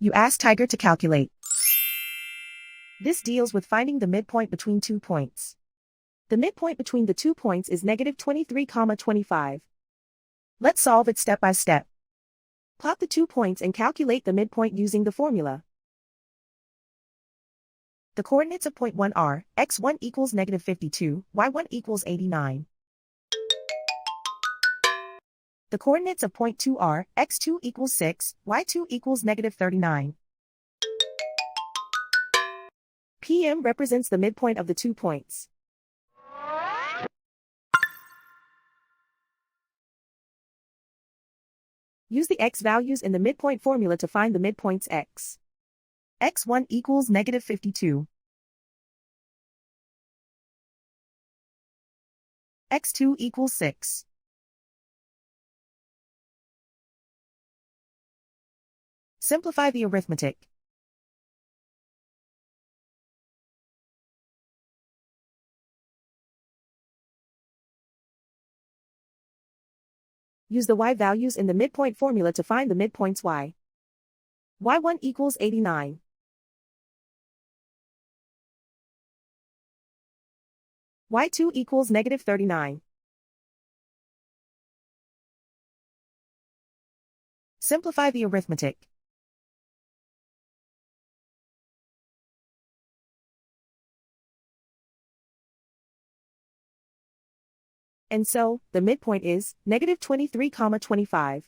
You ask Tiger to calculate. This deals with finding the midpoint between 2 points. The midpoint between the 2 points is -23,25. Let's solve it step by step. Plot the 2 points and calculate the midpoint using the formula. The coordinates of point 1 are, x1 equals -52, y1 equals 89. The coordinates of point 2 are, x2 equals 6, y2 equals -39. PM represents the midpoint of the 2 points. Use the x values in the midpoint formula to find the midpoints x. x1 equals -52. x2 equals 6. Simplify the arithmetic. Use the y values in the midpoint formula to find the midpoints y. y1 equals 89. y2 equals -39. Simplify the arithmetic. And so, the midpoint is -23,25.